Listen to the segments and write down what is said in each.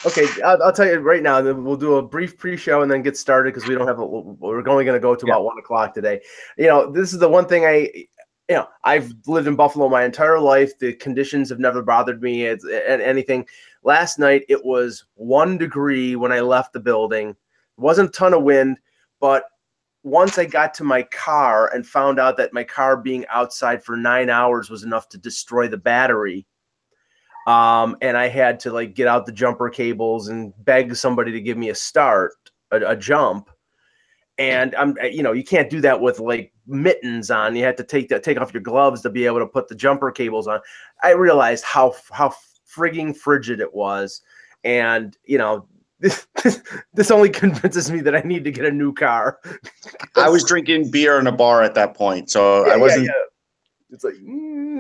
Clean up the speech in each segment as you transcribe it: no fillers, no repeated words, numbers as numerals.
Okay, I'll tell you right now. Then we'll do a brief pre-show and then get started because we don't have. We're only going to go to about 1 o'clock today. This is the one thing I've lived in Buffalo my entire life. The conditions have never bothered me. It's anything. Last night it was 1 degree when I left the building. It wasn't a ton of wind, but once I got to my car and found out that my car being outside for 9 hours was enough to destroy the battery. And I had to get out the jumper cables and beg somebody to give me a jump. And you can't do that with mittens on. You have to take off your gloves to be able to put the jumper cables on. I realized how frigging frigid it was. And, this only convinces me that I need to get a new car. I was drinking beer in a bar at that point. So I wasn't. Yeah. It's like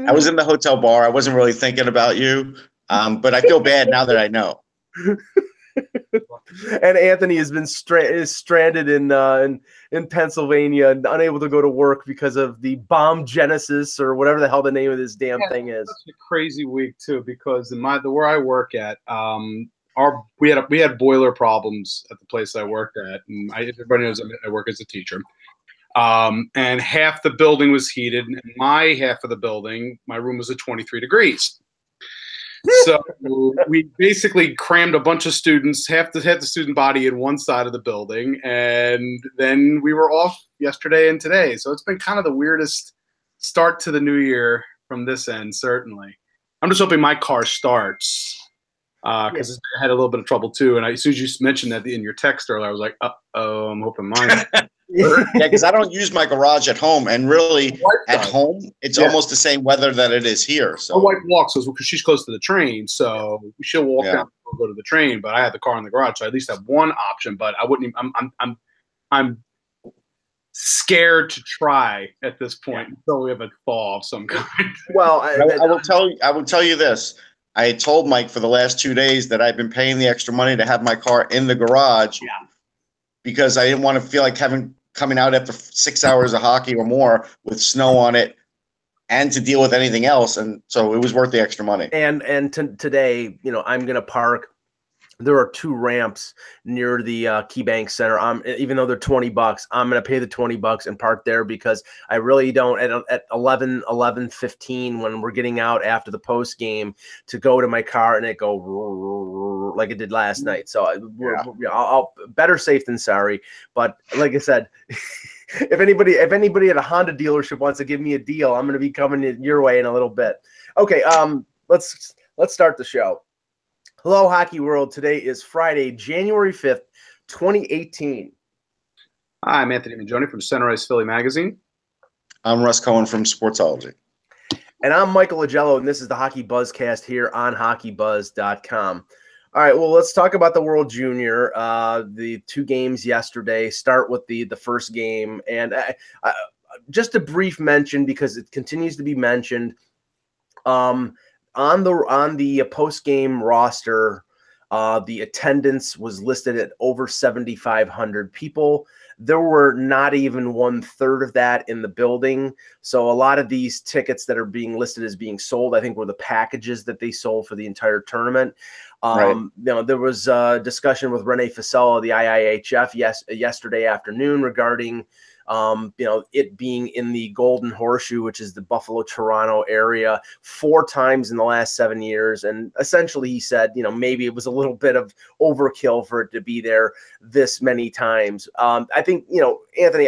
I was in the hotel bar. I wasn't really thinking about you, but I feel bad now that I know. And Anthony has been stranded in Pennsylvania and unable to go to work because of the bomb genesis or whatever the hell the name of this damn thing is. It's a crazy week too because where I work at, we had boiler problems at the place I worked at, and everybody knows I work as a teacher. And half the building was heated, and my half of the building, my room was at 23 degrees. So we basically crammed a bunch of students, half the student body in one side of the building, and then we were off yesterday and today. So it's been kind of the weirdest start to the new year from this end, certainly. I'm just hoping my car starts because I had a little bit of trouble too. And as soon as you mentioned that in your text earlier, I was like, uh-oh, I'm hoping mine. Yeah, because I don't use my garage at home, and really at home it's almost the same weather that it is here. So my wife walks because she's close to the train, so she'll walk down and go to the train. But I have the car in the garage, so I at least have one option. But I wouldn't. I'm scared to try at this point until we have a thaw of some kind. Well, I will tell you this. I told Mike for the last 2 days that I've been paying the extra money to have my car in the garage because I didn't want to feel like coming out after 6 hours of hockey or more with snow on it and to deal with anything else. And so it was worth the extra money. And today, I'm going to park. There are 2 ramps near the KeyBank Center. Even though they're $20, I'm going to pay the $20 and park there because I really don't at 11:15 when we're getting out after the post game to go to my car and it go like it did last night. So I'll better safe than sorry. But like I said, if anybody at a Honda dealership wants to give me a deal, I'm going to be coming your way in a little bit. Okay, let's start the show. Hello, Hockey World. Today is Friday, January 5th, 2018. Hi, I'm Anthony Mangione from Center Ice Philly Magazine. I'm Russ Cohen from Sportsology. And I'm Michael Agello, and this is the Hockey Buzzcast here on HockeyBuzz.com. All right, well, let's talk about the World Junior. The 2 games yesterday. Start with the first game. And just a brief mention because it continues to be mentioned. On the post-game roster, the attendance was listed at over 7,500 people. There were not even 1/3 of that in the building. So a lot of these tickets that are being listed as being sold, I think, were the packages that they sold for the entire tournament. There was a discussion with Renee Fasella, the IIHF, yesterday afternoon regarding it being in the Golden Horseshoe, which is the Buffalo, Toronto area 4 times in the last 7 years. And essentially he said, maybe it was a little bit of overkill for it to be there this many times. I think, Anthony,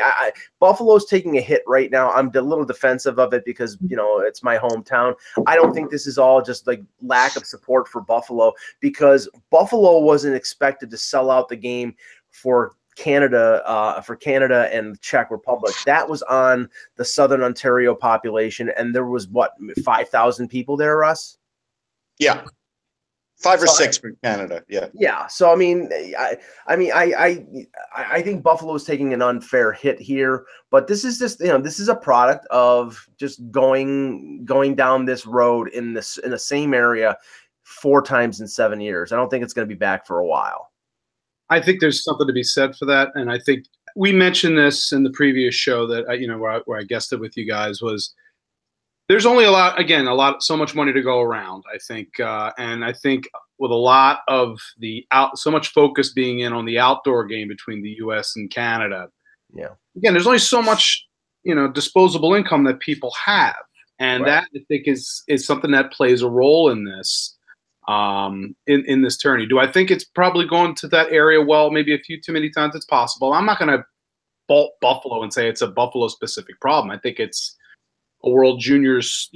Buffalo's taking a hit right now. I'm a little defensive of it because, it's my hometown. I don't think this is all just lack of support for Buffalo because Buffalo wasn't expected to sell out the game for Canada and the Czech Republic. That was on the Southern Ontario population, and there was 5,000 people there, Russ? Yeah. 5 or 6 for Canada. Yeah. Yeah. So I think Buffalo's taking an unfair hit here, but this is just this is a product of just going down this road in the same area 4 times in 7 years. I don't think it's going to be back for a while. I think there's something to be said for that, and I think we mentioned this in the previous show that where I guested with you guys was there's only so much money to go around, I think. And I think with a lot of so much focus being in on the outdoor game between the U.S. and Canada. Yeah. Again, there's only so much, disposable income that people have. And that, I think, is something that plays a role in this, in this tourney. Do I think it's probably going to that area? Well, maybe a few too many times. It's possible. I'm not going to fault Buffalo and say it's a Buffalo-specific problem. I think it's a World Juniors,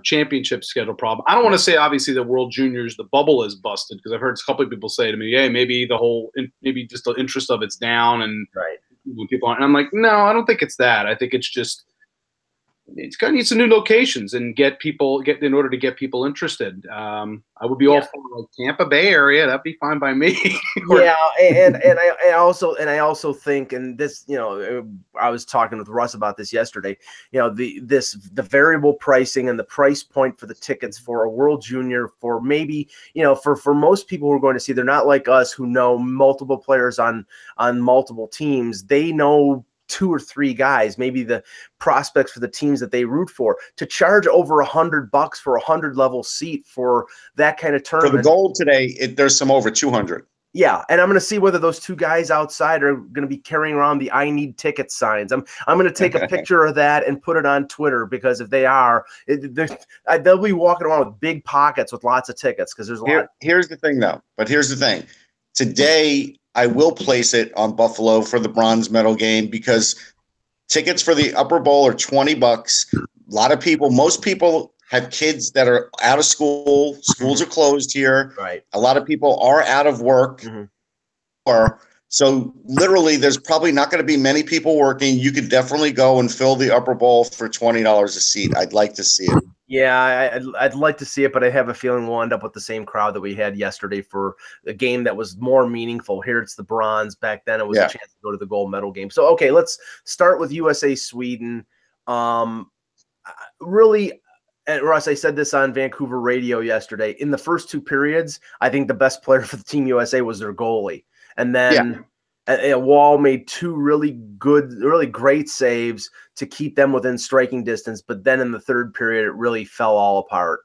championship schedule problem. I don't want to say, obviously, the World Juniors, the bubble is busted, because I've heard a couple of people say to me, hey, maybe just the interest of it's down, and when people aren't. And I'm like, no, I don't think it's that. I think it's just, it's going to need some new locations and in order to get people interested. I would be all for like Tampa Bay area. That'd be fine by me. and I also think, and this, I was talking with Russ about this yesterday. The variable pricing and the price point for the tickets for a World Junior, for maybe, for most people who are going to see, they're not like us who know multiple players on multiple teams. They know 2 or 3 guys, maybe the prospects for the teams that they root for. To charge over $100 for a 100 level seat for that kind of tournament. For the gold today, there's some over 200. Yeah, and I'm going to see whether those 2 guys outside are going to be carrying around the "I need tickets" signs. I'm going to take a picture of that and put it on Twitter, because if they are, they'll be walking around with big pockets with lots of tickets, because there's a lot. Here's the thing, though. But here's the thing. Today, I will place it on Buffalo for the bronze medal game, because tickets for the upper bowl are $20. Most people have kids that are out of school. Schools are closed here. Right. A lot of people are out of work. So literally, there's probably not going to be many people working. You could definitely go and fill the upper bowl for $20 a seat. I'd like to see it. Yeah, I'd like to see it, but I have a feeling we'll end up with the same crowd that we had yesterday for a game that was more meaningful. Here it's the bronze. Back then it was a chance to go to the gold medal game. So, okay, let's start with USA-Sweden. Really, and Russ, I said this on Vancouver radio yesterday. In the first 2 periods, I think the best player for the Team USA was their goalie. And then Wall made 2 really great saves to keep them within striking distance. But then in the 3rd period, it really fell all apart.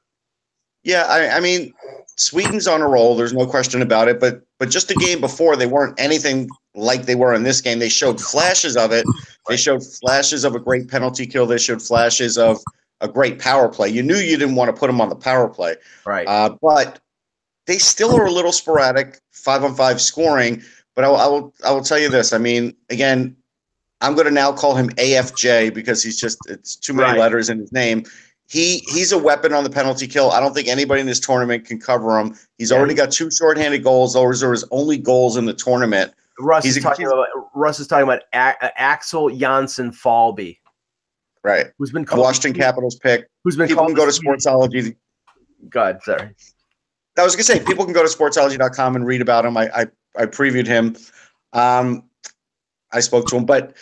Yeah, I mean, Sweden's on a roll. There's no question about it. But just the game before, they weren't anything like they were in this game. They showed flashes of it. They showed flashes of a great penalty kill. They showed flashes of a great power play. You knew you didn't want to put them on the power play. Right. But they still are a little sporadic, 5-on-5 scoring. But I will tell you this. I mean, again, I'm going to now call him AFJ, because it's too many letters in his name. He's a weapon on the penalty kill. I don't think anybody in this tournament can cover him. He's already got 2 shorthanded goals. Those are his only goals in the tournament. Russ is talking about Axel Janssen Falby. Right. Who's been called Washington Capitals pick. Who's been people called can go to Sportsology. God, sorry. I was going to say, people can go to sportsology.com and read about him. I previewed him. I spoke to him. But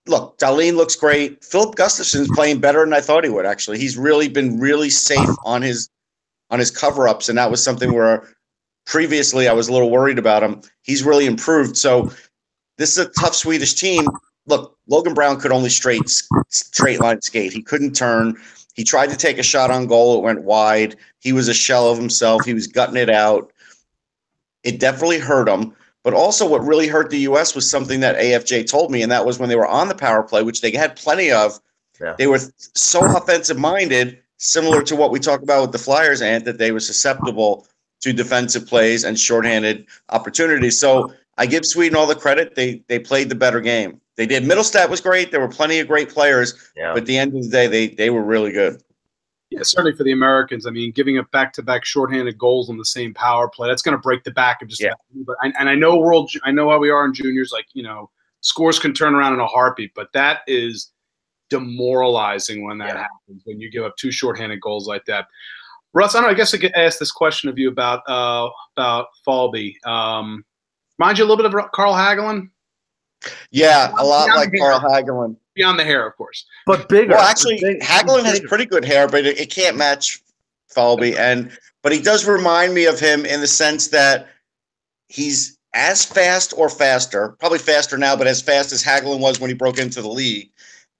look, Dahlin looks great. Philip Gustafson's playing better than I thought he would, actually. He's really been really safe on his cover-ups, and that was something where previously I was a little worried about him. He's really improved. So this is a tough Swedish team. Look, Logan Brown could only straight line skate. He couldn't turn. He tried to take a shot on goal. It went wide. He was a shell of himself. He was gutting it out. It definitely hurt him. But also what really hurt the U.S. was something that AFJ told me, and that was when they were on the power play, which they had plenty of. Yeah. They were so offensive-minded, similar to what we talk about with the Flyers, Ant, that they were susceptible to defensive plays and shorthanded opportunities. So I give Sweden all the credit. They played the better game. They did. Middlestat was great. There were plenty of great players. Yeah. But at the end of the day, they were really good. Yeah, certainly for the Americans. I mean, giving up back-to-back shorthanded goals on the same power play, that's going to break the back of just about anybody. And I know how we are in juniors. Like, scores can turn around in a heartbeat, but that is demoralizing when that happens, when you give up 2 shorthanded goals like that. Russ, I guess I could ask this question of you about Falby. Mind you a little bit of Carl Hagelin? Yeah, a lot like Carl Hagelin. Beyond the hair, of course. But bigger. Well, actually, Hagelin has pretty good hair, but it can't match Falby. But he does remind me of him in the sense that he's as fast or faster, probably faster now, but as fast as Hagelin was when he broke into the league.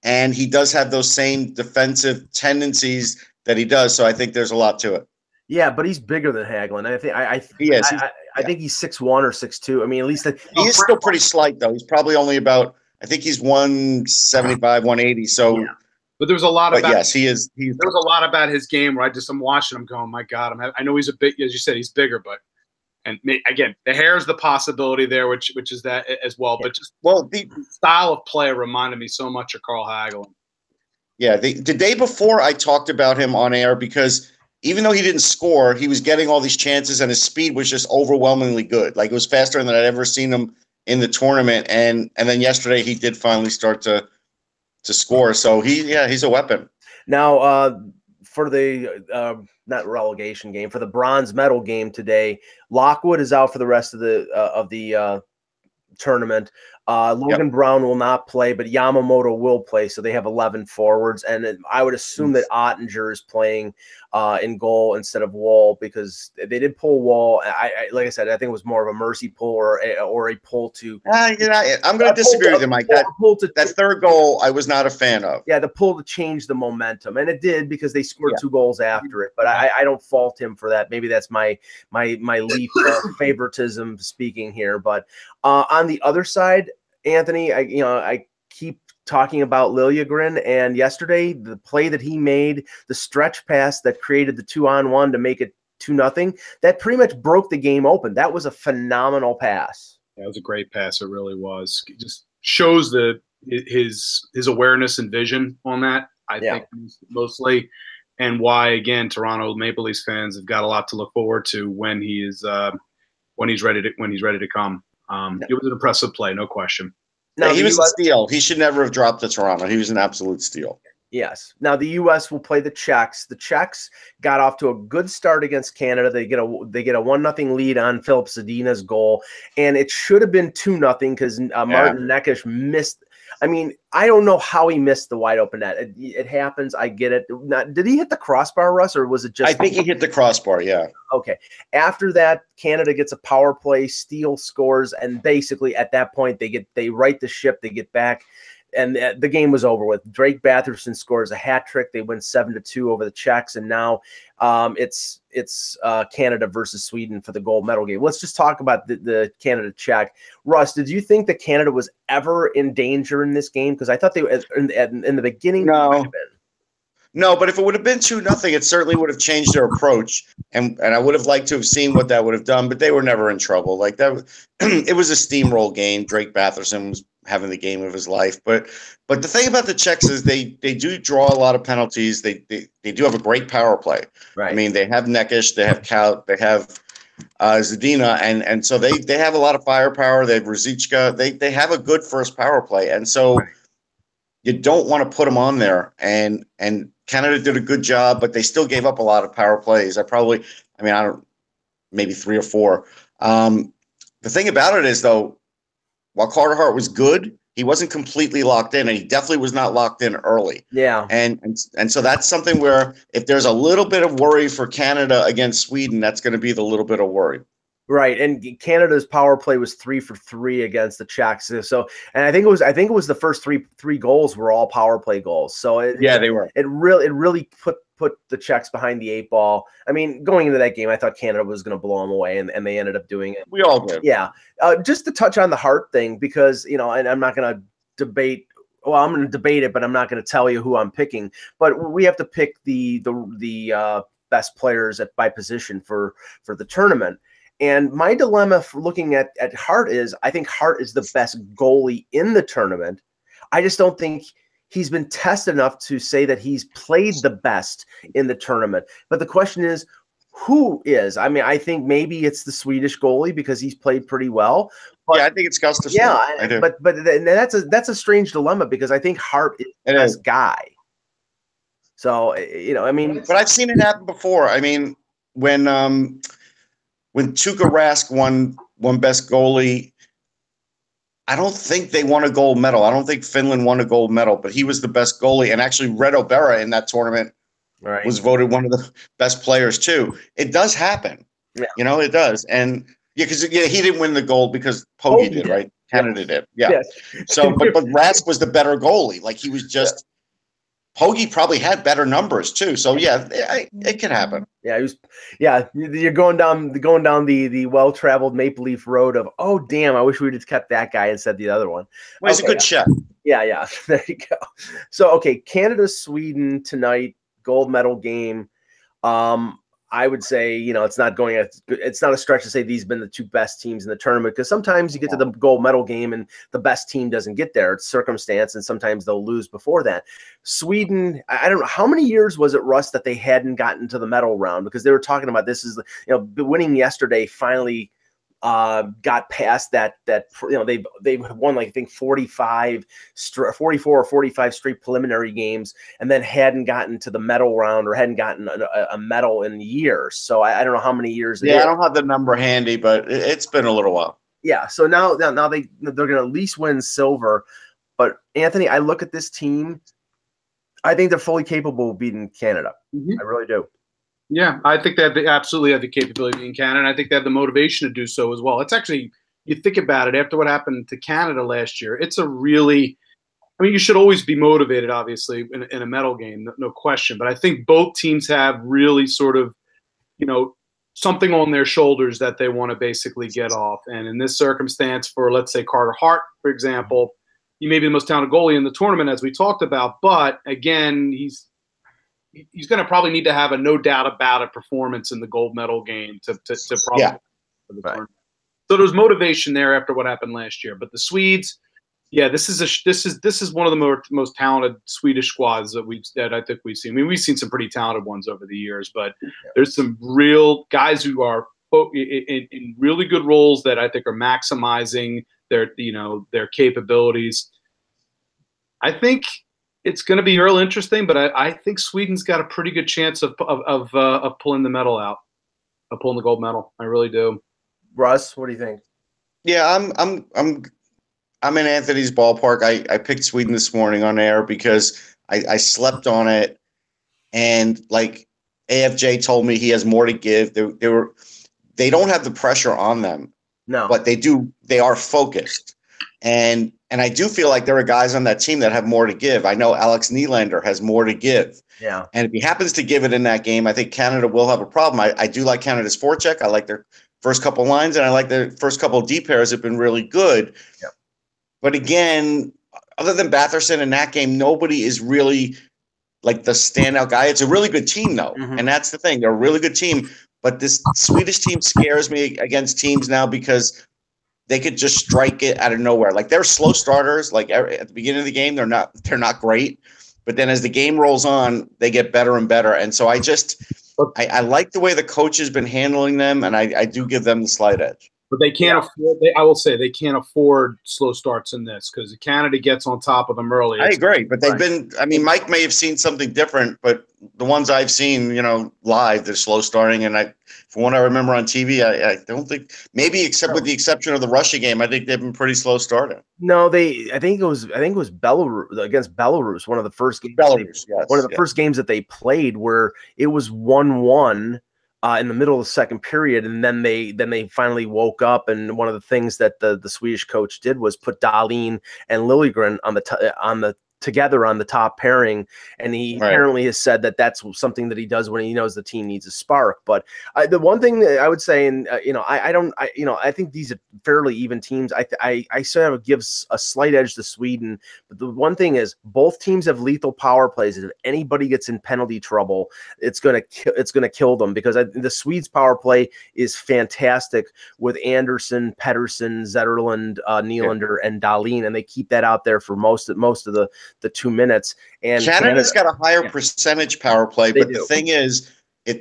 and he does have those same defensive tendencies that he does. So I think there's a lot to it. Yeah, but he's bigger than Hagelin. I think he's 6'1" or 6'2". I mean, at least he is still pretty slight though. He's probably only about, I think he's 175, 180. So, yeah. But there's a lot about yes, he is. There was a lot about his game where I'm watching him going, my God, I know he's a big, as you said, he's bigger, but again, the hair is the possibility there, which is that as well. Yeah. But the style of play reminded me so much of Carl Hagelin. Yeah, the day before I talked about him on air because even though he didn't score, he was getting all these chances and his speed was just overwhelmingly good. Like it was faster than I'd ever seen him in the tournament. And then yesterday he did finally start to score. So he's a weapon. Now, for the not relegation game, for the bronze medal game today, Lockwood is out for the rest of the tournament. Logan Brown will not play, but Yamamoto will play. So they have 11 forwards, and I would assume that Ottinger is playing in goal instead of Wall because they did pull Wall. Like I said, I think it was more of a mercy pull or a pull to. I'm going to disagree with you, Mike. That third goal, I was not a fan of. Yeah, the pull to change the momentum, and it did because they scored 2 goals after it. But I don't fault him for that. Maybe that's my Leaf favoritism speaking here. But on the other side, Anthony, I keep talking about Liljegren, and yesterday the play that he made, the stretch pass that created the 2-on-1 to make it 2-0, that pretty much broke the game open. That was a phenomenal pass. That was a great pass. It really was. It just shows his awareness and vision on that. I think mostly, and why again Toronto Maple Leafs fans have got a lot to look forward to when he's ready to come. It was an impressive play, no question. Now, he was a steal. He should never have dropped to Toronto. He was an absolute steal. Yes. Now the U.S. will play the Czechs. The Czechs got off to a good start against Canada. They get a 1-0 lead on Filip Zadina's goal, and it should have been 2-0 because Martin Necas missed. I mean, I don't know how he missed the wide open net. It happens. I get it. Did he hit the crossbar, Russ, or was it just? I think he hit the crossbar. Yeah. Okay. After that, Canada gets a power play, Steele scores, and basically at that point they right the ship. They get back, and the game was over with. Drake Batherson scores a hat trick. They win 7-2 over the Czechs, and now it's Canada versus Sweden for the gold medal game. Let's just talk about the Canada-Czech. Russ, did you think that Canada was ever in danger in this game? Because I thought they in the beginning. No, but if it would have been 2-0, it certainly would have changed their approach, and I would have liked to have seen what that would have done. But they were never in trouble. Like that, it was a steamroll game. Drake Batherson was having the game of his life. But the thing about the Czechs is they do draw a lot of penalties. They do have a great power play. Right. I mean, they have Necas, they have Kaut, they have Zadina, and so they have a lot of firepower. They have Ruzicka. They have a good first power play, and so you don't want to put them on there. And Canada did a good job, but they still gave up a lot of power plays. Maybe 3 or 4. The thing about it is, though, while Carter Hart was good, he wasn't completely locked in, and he definitely was not locked in early. Yeah. And so that's something where if there's a little bit of worry for Canada against Sweden, that's going to be the little bit of worry. Right, and Canada's power play was 3 for 3 against the Czechs. So, and I think it was the first three goals were all power play goals. So they were. It really put the Czechs behind the 8 ball. I mean, going into that game, I thought Canada was going to blow them away, and they ended up doing it. We all did. Yeah. Just to touch on the Hart thing, because and I'm not going to debate. Well, I'm going to debate it, but I'm not going to tell you who I'm picking. But we have to pick the best players by position for the tournament. And my dilemma for looking at Hart is I think Hart is the best goalie in the tournament. I just don't think he's been tested enough to say that he's played the best in the tournament. But the question is, who is? I mean, I think maybe it's the Swedish goalie because he's played pretty well. But, I think it's Gustafsson. Yeah, I do. But that's a strange dilemma because I think Hart is the best guy. So, I mean. But I've seen it happen before. I mean, when Tuukka Rask won best goalie, I don't think they won a gold medal. I don't think Finland won a gold medal, but he was the best goalie. And actually, Reto Berra in that tournament was voted one of the best players too. It does happen. Yeah. It does. And Yeah, because he didn't win the gold because Pogge did, right? Canada did. Yeah. Yes. So, but Rask was the better goalie. Like he was just Pogge probably had better numbers too. So yeah, it can happen. Yeah, he was. Yeah, you're going down the well-traveled Maple Leaf road of, oh damn, I wish we'd have kept that guy and said the other one. Well, he's a good chef. Yeah. There you go. So okay, Canada, Sweden tonight, gold medal game. I would say, it's not a stretch to say these have been the two best teams in the tournament, because sometimes you get to the gold medal game and the best team doesn't get there. It's circumstance, and sometimes they'll lose before that. Sweden, I don't know, how many years was it, Russ, that they hadn't gotten to the medal round? Because they were talking about this is, winning yesterday finally got past that they've won, like, I think 44 or 45 straight preliminary games, and then hadn't gotten to the medal round or hadn't gotten a medal in years. So I don't know how many years. Yeah, I don't have the number handy, but it's been a little while. Yeah, so now they're going to at least win silver. But Anthony, I look at this team, I think they're fully capable of beating Canada. I really do. Yeah, I think they absolutely have the capability in Canada, and I think they have the motivation to do so as well. It's actually, you think about it, after what happened to Canada last year, it's a really, you should always be motivated, obviously, in a medal game, no question. But I think both teams have really sort of, something on their shoulders that they want to basically get off. And in this circumstance, for, let's say, Carter Hart, for example, he may be the most talented goalie in the tournament, as we talked about. But, again, he's going to probably need to have a no doubt about it performance in the gold medal game to probably for the tournament. So there's motivation there after what happened last year. But the Swedes, this is one of the most talented Swedish squads that I think we've seen. We've seen some pretty talented ones over the years, but there's some real guys who are in really good roles that I think are maximizing their capabilities. I think it's going to be real interesting, but I think Sweden's got a pretty good chance of pulling the medal out, of pulling the gold medal. I really do. Russ, what do you think? Yeah, I'm in Anthony's ballpark. I picked Sweden this morning on air because I slept on it, and like AFJ told me, he has more to give. They don't have the pressure on them, no, but they do. They are focused, and I do feel like there are guys on that team that have more to give. I know Alex Nylander has more to give. Yeah. And if he happens to give it in that game, I think Canada will have a problem. I do like Canada's forecheck. I like their first couple lines, and I like their first couple of D pairs have been really good. Yeah. But again, other than Batherson in that game, nobody is really like the standout guy. It's a really good team, though. Mm-hmm. And that's the thing. They're a really good team. But this Swedish team scares me against teams now because they could just strike it out of nowhere. Like, they're slow starters. Like, at the beginning of the game, they're not great. But then as the game rolls on, they get better and better. And so I like the way the coach has been handling them, and I do give them the slight edge. But they can't afford. I will say they can't afford slow starts in this, because Canada gets on top of them early. I agree, but they've been. I mean, Mike may have seen something different, but the ones I've seen, live, they're slow starting, and from what I remember on TV, I don't think, maybe with the exception of the Russia game, I think they've been pretty slow starting. No, I think it was Belarus, against Belarus, one of the first games. One of the first games that they played where it was 1-1. In the middle of the second period, and then they finally woke up. And one of the things that the Swedish coach did was put Dahlin and Liljegren together on the top pairing, and he apparently has said that that's something that he does when he knows the team needs a spark. But the one thing that I would say, and I think these are fairly even teams. I sort of gives a slight edge to Sweden, but the one thing is both teams have lethal power plays. If anybody gets in penalty trouble, it's gonna kill them, because the Swedes' power play is fantastic with Anderson, Pettersson, Zetterlund, Nylander, and Dahlin, and they keep that out there for most of the 2 minutes. And Canada's got a higher percentage power play, but the thing is,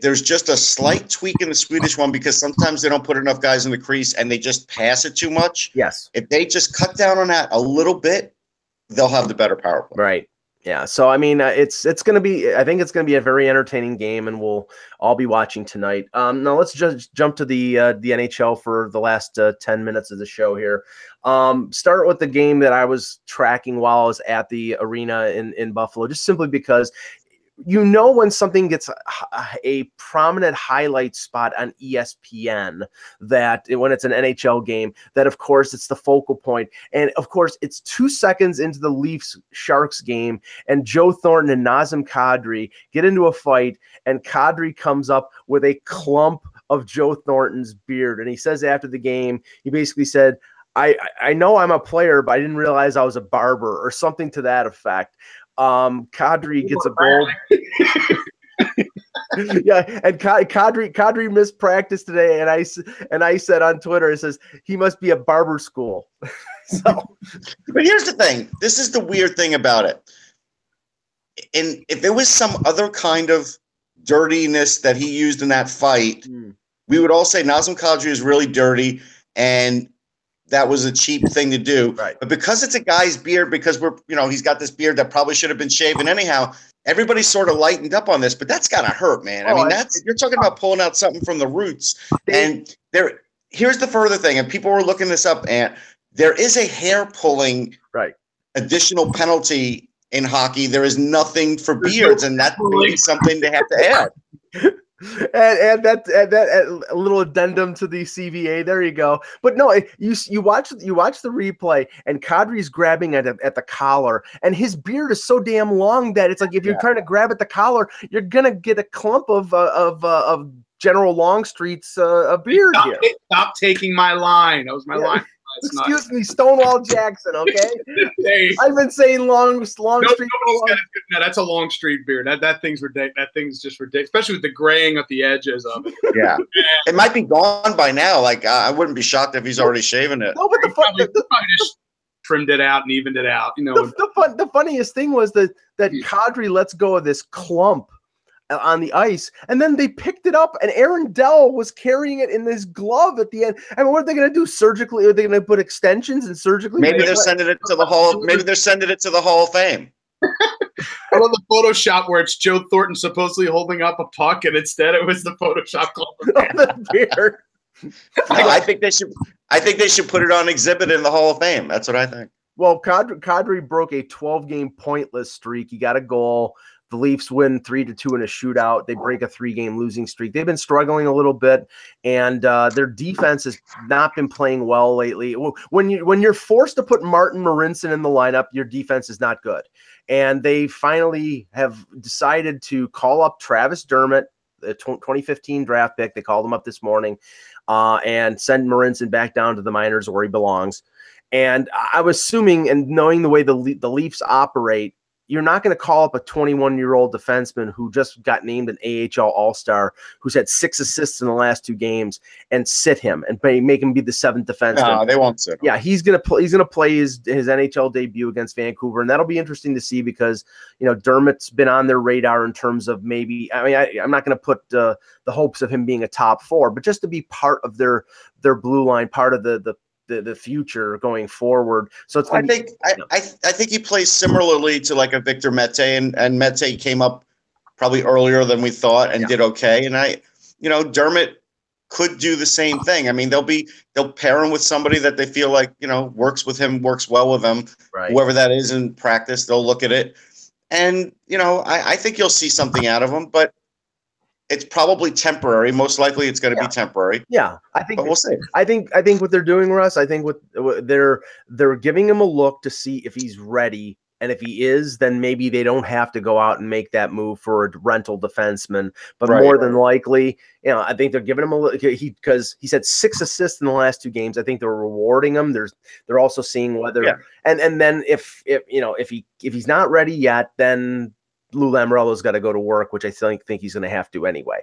there's just a slight tweak in the Swedish one, because sometimes they don't put enough guys in the crease and they just pass it too much. Yes. If they just cut down on that a little bit, they'll have the better power play. Right. Yeah. So, I mean, it's going to be, I think it's going to be a very entertaining game, and we'll all be watching tonight. Now let's just jump to the NHL for the last 10 minutes of the show here. Start with the game that I was tracking while I was at the arena in Buffalo, just simply because you know when something gets a prominent highlight spot on ESPN, that when it's an NHL game, that of course it's the focal point. And of course it's 2 seconds into the Leafs-Sharks game, and Joe Thornton and Nazem Kadri get into a fight, and Kadri comes up with a clump of Joe Thornton's beard. And he says after the game, he basically said, I know I'm a player, but I didn't realize I was a barber, or something to that effect. Kadri gets a goal. Yeah, and Kadri missed practice today, and I said on Twitter, it says he must be at barber school. So, but here's the thing. This is the weird thing about it. And if there was some other kind of dirtiness that he used in that fight, we would all say Nazem Kadri is really dirty, and that was a cheap thing to do. Right. But because it's a guy's beard, because he's got this beard that probably should have been shaven anyhow, everybody's sort of lightened up on this, but that's gotta hurt, man. I mean, you're talking about pulling out something from the roots. And here's the further thing, and people were looking this up, and there is a hair pulling additional penalty in hockey. There is nothing for beards, and that's really something they have to add. And that a little addendum to the CVA. There you go. But no, you watch the replay, and Kadri's grabbing at the collar, and his beard is so damn long that it's like if you're trying to grab at the collar, you're gonna get a clump of General Longstreet's beard here. Stop taking my line. That was my line. Excuse me, Stonewall Jackson. Okay, I've been saying Long Street. No, that's a Long Street beard. That thing's ridiculous. That thing's just ridiculous, especially with the graying at the edges of it. Yeah, it might be gone by now. Like I wouldn't be shocked if he's already shaven it. No, but the probably just trimmed it out and evened it out. You know, the funniest thing was that Kadri lets go of this clump on the ice, and then they picked it up, and Aaron Dell was carrying it in his glove at the end. I mean, what are they going to do surgically? Are they going to put extensions and surgically? Maybe they're sending it to the Hall. Maybe they're sending it to the Hall of Fame. I love the Photoshop where it's Joe Thornton supposedly holding up a puck, and instead it was the Photoshop club. The beard. I think they should. I think they should put it on exhibit in the Hall of Fame. That's what I think. Well, Kadri broke a 12-game pointless streak. He got a goal. The Leafs win 3-2 in a shootout. They break a 3-game losing streak. They've been struggling a little bit, and their defense has not been playing well lately. When you're forced to put Martin Marincin in the lineup, your defense is not good. And they finally have decided to call up Travis Dermott, the 2015 draft pick. They called him up this morning, and send Marincin back down to the minors where he belongs. And I was assuming, and knowing the way the Leafs operate, you're not going to call up a 21-year-old defenseman who just got named an AHL All-Star, who's had 6 assists in the last 2 games, and sit him and make him be the 7th defenseman. No, they won't sit him. Yeah, he's going to play. He's going to play his NHL debut against Vancouver, and that'll be interesting to see because Dermott's been on their radar in terms of maybe. I mean, I'm not going to put the hopes of him being a top 4, but just to be part of their blue line, part of the future going forward. So it's. I think he plays similarly to like a Victor Mete, and Mete came up probably earlier than we thought and did okay. And Dermott could do the same thing. I mean, they'll pair him with somebody that they feel like works with him, works well with him. Right. Whoever that is in practice, they'll look at it, and I think you'll see something out of him, but. It's probably temporary. Most likely, it's going to be temporary. Yeah, I think. But we'll see. I think what they're doing, Russ. I think they're giving him a look to see if he's ready, and if he is, then maybe they don't have to go out and make that move for a rental defenseman. But more than likely, I think they're giving him a look because he's had 6 assists in the last 2 games. I think they're rewarding him. They're also seeing whether and then if he's not ready yet, then. Lou Lamoriello's got to go to work, which I think he's going to have to anyway.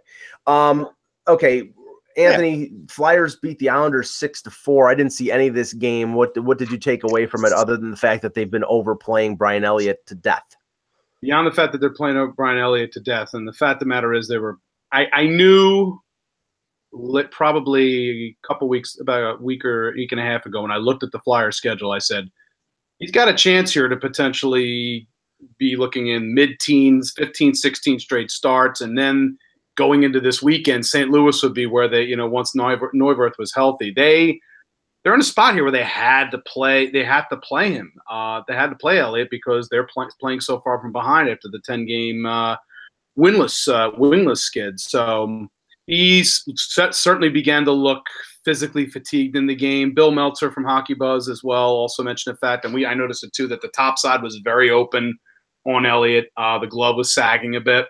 Okay, Anthony, Flyers beat the Islanders 6-4. I didn't see any of this game. What did you take away from it other than the fact that they've been overplaying Brian Elliott to death? Beyond the fact that they're playing Brian Elliott to death, and the fact of the matter is I knew probably a couple weeks, about a week or week and a half ago when I looked at the Flyers schedule, I said, he's got a chance here to potentially be looking in mid-teens, 15, 16 straight starts, and then going into this weekend, St. Louis would be where they, once Neuwirth was healthy, they're in a spot here where they had to play. They had to play him. They had to play Elliott because they're playing so far from behind after the 10-game winless skid. So he's certainly began to look physically fatigued in the game. Bill Meltzer from Hockey Buzz as well also mentioned the fact, and I noticed it too, that the top side was very open on Elliott. The glove was sagging a bit.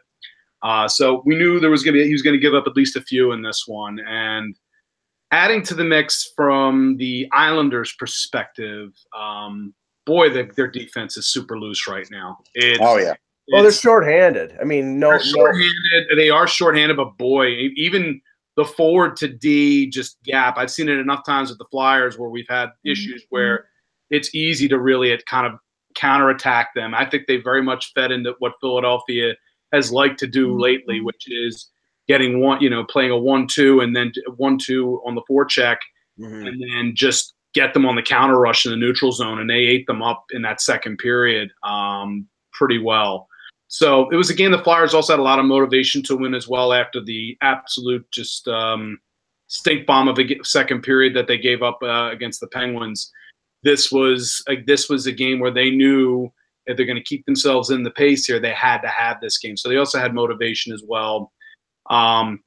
So we knew he was going to give up at least a few in this one. And adding to the mix from the Islanders' perspective, boy, their defense is super loose right now. Well, they're shorthanded. I mean, they're shorthanded. They are shorthanded, but boy, even the forward to D just gap. I've seen it enough times with the Flyers where we've had issues where it's easy to really kind of counterattack them. I think they very much fed into what Philadelphia has liked to do lately, which is getting playing a 1-2 and then 1-2 on the forecheck, and then just get them on the counter rush in the neutral zone, and they ate them up in that second period pretty well. So it was a game the Flyers also had a lot of motivation to win as well after the absolute just stink bomb of a second period that they gave up against the Penguins. This was a game where they knew if they're going to keep themselves in the pace here, they had to have this game. So they also had motivation as well. It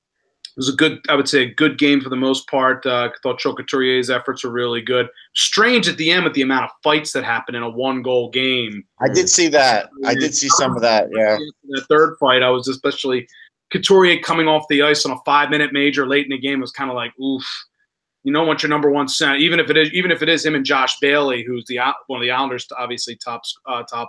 was I would say a good game for the most part. I thought Chocourtier's efforts were really good. Strange at the end with the amount of fights that happened in a 1-goal game. I did see that. I did see some of that, yeah. The third fight, I was especially Couturier coming off the ice on a 5-minute major late in the game was kind of like, oof. You don't want your number one center, even if it is him and Josh Bailey, who's one of the Islanders' obviously top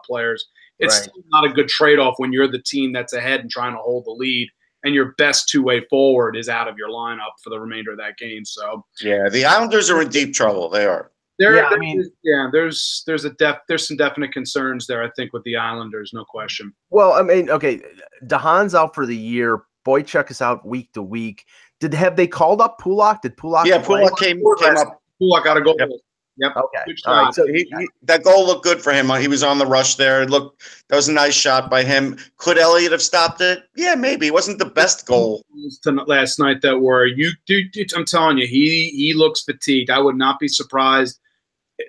players. It's still not a good trade-off when you're the team that's ahead and trying to hold the lead, and your best two-way forward is out of your lineup for the remainder of that game. So yeah, the Islanders are in deep trouble. They are. There's some definite concerns there, I think, with the Islanders, no question. Well, I mean, okay, DeHaan's out for the year. Boychuk is out week to week. Have they called up Pulock? Did Pulock? Yeah, Pulock came up. Pulock got a goal. Yep. Okay. All right. So that goal looked good for him. He was on the rush there. That was a nice shot by him. Could Elliott have stopped it? Yeah, maybe. It wasn't the best goal. Last night that were I'm telling you, he looks fatigued. I would not be surprised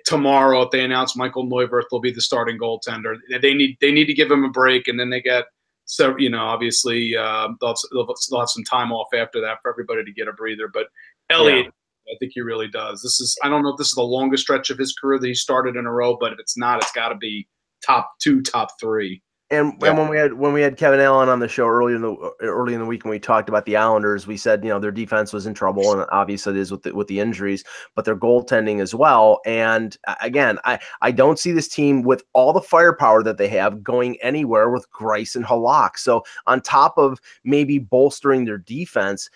tomorrow if they announce Michael Neuwirth will be the starting goaltender. They need to give him a break, and then they get. So, obviously they'll have some time off after that for everybody to get a breather. But Elliott, I think he really does. I don't know if this is the longest stretch of his career that he started in a row, but if it's not, it's got to be top 2, top 3. And when we had Kevin Allen on the show early in the week when we talked about the Islanders, we said their defense was in trouble, and obviously it is with the injuries, but their goaltending as well. And again, I don't see this team with all the firepower that they have going anywhere with Greiss and Halak. So on top of maybe bolstering their defense,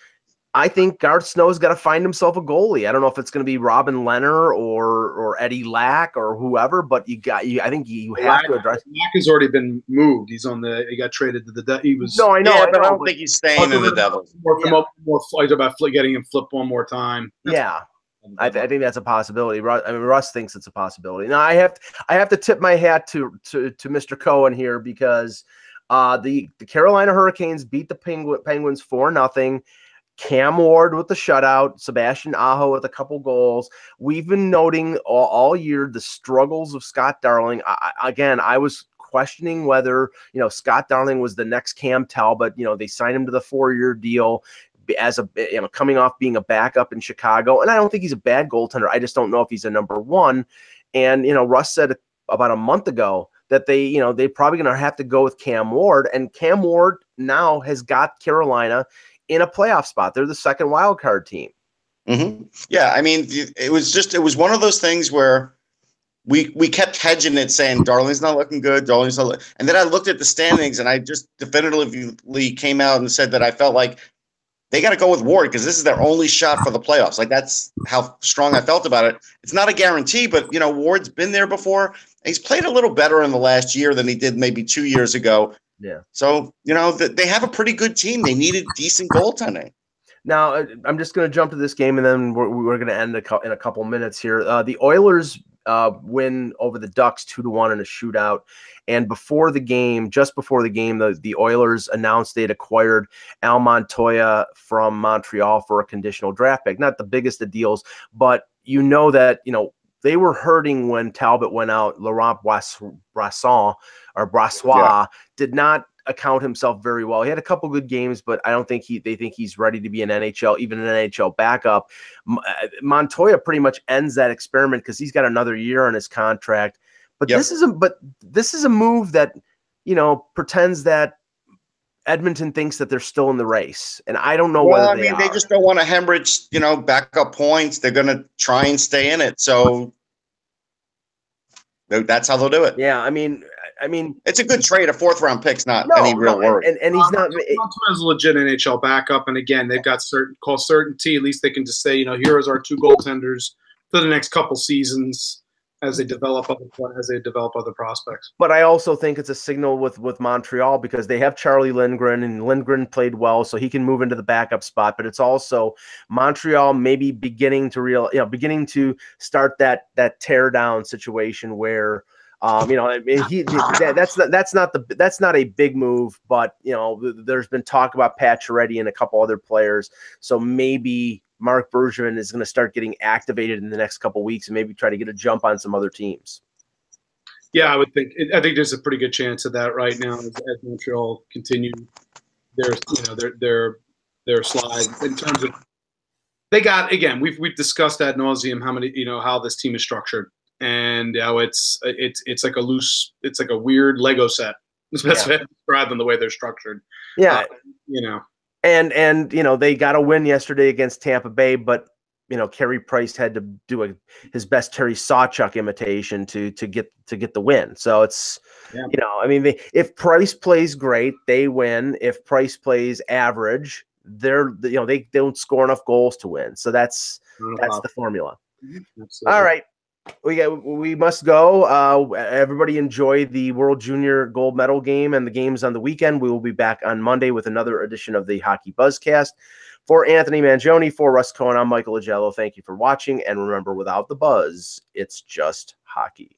I think Garth Snow's got to find himself a goalie. I don't know if it's going to be Robin Lehner or Eddie Lack or whoever, but I think you have to address. Lack has already been moved. He got traded to the. He was. No, I know, but I don't think he's staying in the Devils. More flight about getting him flipped one more time. Yeah. I think that's a possibility. Russ thinks it's a possibility. Now I have to tip my hat to Mr. Cohen here because the Carolina Hurricanes beat the Penguins 4-0. Cam Ward with the shutout, Sebastian Aho with a couple goals. We've been noting all year the struggles of Scott Darling. I was questioning whether Scott Darling was the next Cam Talbot. They signed him to the 4-year deal as coming off being a backup in Chicago, and I don't think he's a bad goaltender. I just don't know if he's a number one. And Russ said about a month ago that they're probably going to have to go with Cam Ward, and Cam Ward now has got Carolina in a playoff spot. They're the second wild card team. Mm-hmm. Yeah, I mean, it was one of those things where we kept hedging it, saying Darling's not looking good, and then I looked at the standings and I just definitively came out and said that I felt like they got to go with Ward because this is their only shot for the playoffs. Like that's how strong I felt about it. It's not a guarantee, but Ward's been there before. He's played a little better in the last year than he did maybe 2 years ago. Yeah. So, they have a pretty good team. They needed decent goaltending. Now, I'm just going to jump to this game, and then we're going to end in a couple minutes here. The Oilers win over the Ducks 2-1 in a shootout. And just before the game, the Oilers announced they'd acquired Al Montoya from Montreal for a conditional draft pick. Not the biggest of deals, but that, they were hurting when Talbot went out. Laurent Brassois did not account himself very well. He had a couple good games, but I don't think they think he's ready to be an NHL, even an NHL backup. Montoya pretty much ends that experiment because he's got another year on his contract. But this is a move that, you know, pretends that Edmonton thinks that they're still in the race, and I don't know whether they just don't want to hemorrhage, you know, backup points. They're going to try and stay in it, so that's how they'll do it. Yeah, I mean, it's a good trade. A 4th-round pick's not any real worry, and he's not. Montoya's a legit NHL backup, and again, they've got certainty. At least they can just say, you know, here is our 2 goaltenders for the next couple seasons. As they develop other prospects. But I also think it's a signal with Montreal because they have Charlie Lindgren, and Lindgren played well, so he can move into the backup spot. But it's also Montreal maybe beginning to start that tear down situation where you know, I mean, that's not a big move, but you know, there's been talk about Pacioretty and a couple other players, so maybe Marc Bergevin is going to start getting activated in the next couple of weeks and maybe try to get a jump on some other teams. Yeah, I think there's a pretty good chance of that right now as Montreal continue their slide in terms of they got, again, we've discussed ad nauseum how this team is structured, and it's like a weird Lego set. It's best to describe them the way they're structured. Yeah, And you know, they got a win yesterday against Tampa Bay, but you know, Carey Price had to do his best Terry Sawchuk imitation to get the win. So it's you know, I mean, if Price plays great, they win. If Price plays average, they don't score enough goals to win. So that's the formula. Absolutely. All right. We must go. Everybody enjoy the World Junior Gold Medal game and the games on the weekend. We will be back on Monday with another edition of the Hockey Buzzcast. For Anthony Mangione, for Russ Cohen, I'm Michael Agello. Thank you for watching. And remember, without the buzz, it's just hockey.